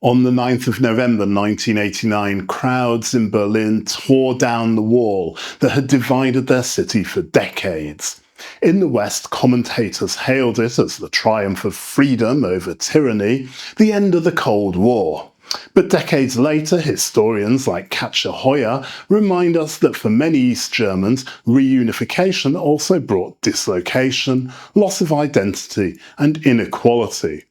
On the 9th of November 1989, crowds in Berlin tore down the wall that had divided their city for decades. In the West, commentators hailed it as the triumph of freedom over tyranny, the end of the Cold War. But decades later, historians like Katja Hoyer remind us that for many East Germans, reunification also brought dislocation, loss of identity, and inequality.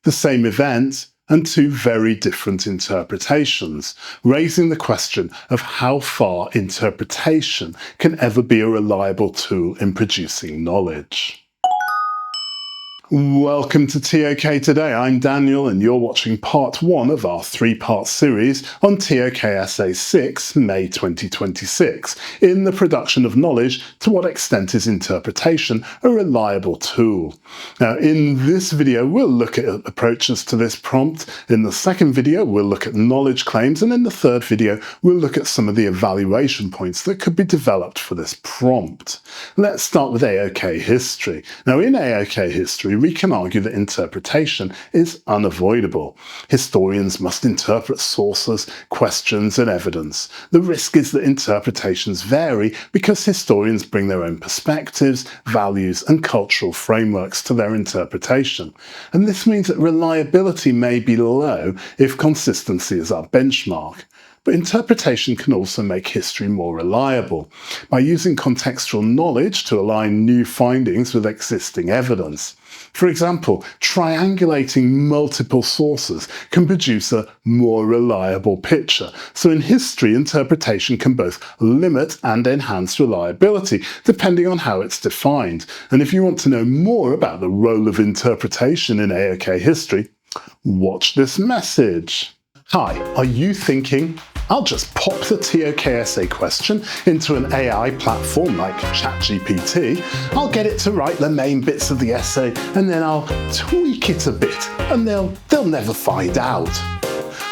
The same event, and two very different interpretations, raising the question of how far interpretation can ever be a reliable tool in producing knowledge. Welcome to ToK Today. I'm Daniel and you're watching part 1 of our 3-part series on ToK Essay 6, May 2026, in the production of knowledge, to what extent is interpretation a reliable tool? Now, in this video, we'll look at approaches to this prompt. In the second video, we'll look at knowledge claims. And in the third video, we'll look at some of the evaluation points that could be developed for this prompt. Let's start with AOK history. Now, in AOK history, we can argue that interpretation is unavoidable. Historians must interpret sources, questions, and evidence. The risk is that interpretations vary because historians bring their own perspectives, values, and cultural frameworks to their interpretation. And this means that reliability may be low if consistency is our benchmark. But interpretation can also make history more reliable by using contextual knowledge to align new findings with existing evidence. For example, triangulating multiple sources can produce a more reliable picture. So in history, interpretation can both limit and enhance reliability, depending on how it's defined. And if you want to know more about the role of interpretation in AOK history, watch this message. Hi, are you thinking, I'll just pop the ToK essay question into an AI platform like ChatGPT, I'll get it to write the main bits of the essay, and then I'll tweak it a bit, and they'll never find out.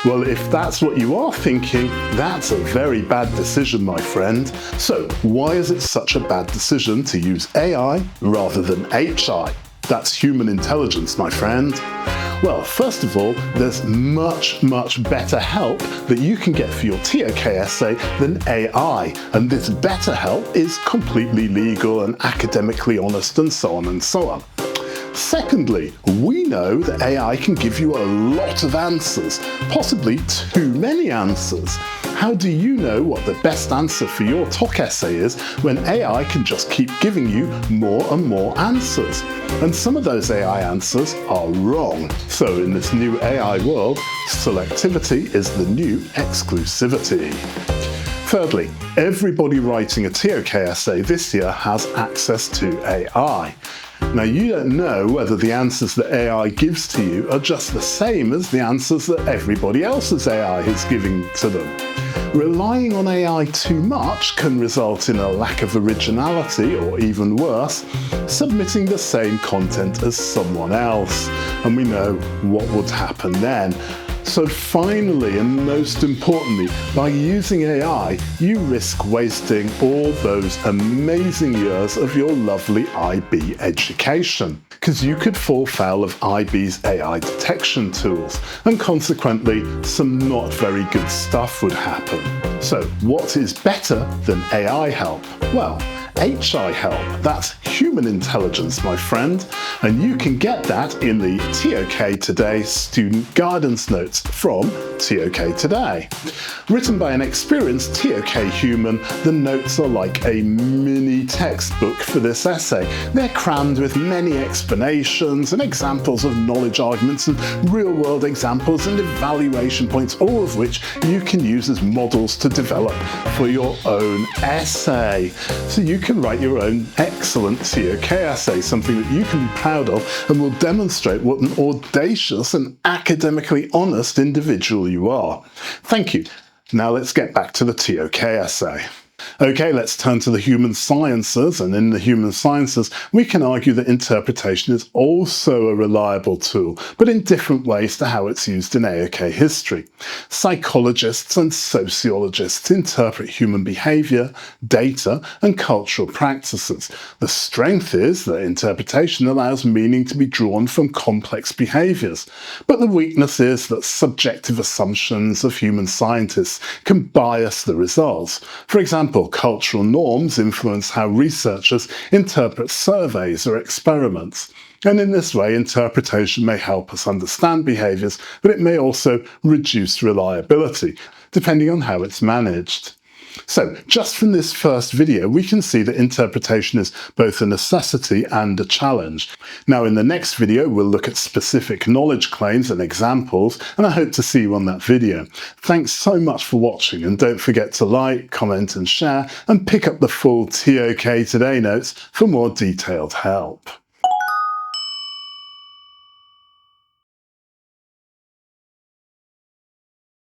Well, if that's what you are thinking, that's a very bad decision, my friend. So why is it such a bad decision to use AI rather than HI? That's human intelligence, my friend. Well, first of all, there's much better help that you can get for your ToK essay than AI, and this better help is completely legal and academically honest and so on and so on. Secondly, we know that AI can give you a lot of answers, possibly too many answers. How do you know what the best answer for your ToK essay is when AI can just keep giving you more and more answers? And some of those AI answers are wrong. So in this new AI world, selectivity is the new exclusivity. Thirdly, everybody writing a ToK essay this year has access to AI. Now, you don't know whether the answers that AI gives to you are just the same as the answers that everybody else's AI is giving to them. Relying on AI too much can result in a lack of originality, or even worse, submitting the same content as someone else. And we know what would happen then. So finally, and most importantly, by using AI, you risk wasting all those amazing years of your lovely IB education, because you could fall foul of IB's AI detection tools, and consequently, some not very good stuff would happen. So what is better than AI help? Well, HI help, that's human intelligence, my friend, and you can get that in the ToK Today student guidance notes from ToK Today. Written by an experienced ToK human, the notes are like a mini textbook for this essay. They're crammed with many explanations and examples of knowledge arguments and real-world examples and evaluation points, all of which you can use as models to develop for your own essay. So you can write your own excellent ToK essay, something that you can be proud of and will demonstrate what an audacious and academically honest individual you are. Thank you. Now let's get back to the ToK essay. Okay, let's turn to the human sciences, and in the human sciences, we can argue that interpretation is also a reliable tool, but in different ways to how it's used in AoK history. Psychologists and sociologists interpret human behaviour, data, and cultural practices. The strength is that interpretation allows meaning to be drawn from complex behaviours, but the weakness is that subjective assumptions of human scientists can bias the results. For example, cultural norms influence how researchers interpret surveys or experiments. And in this way, interpretation may help us understand behaviours, but it may also reduce reliability, depending on how it's managed. So, just from this first video, we can see that interpretation is both a necessity and a challenge. Now, in the next video, we'll look at specific knowledge claims and examples, and I hope to see you on that video. Thanks so much for watching, and don't forget to like, comment and share, and pick up the full ToK Today notes for more detailed help.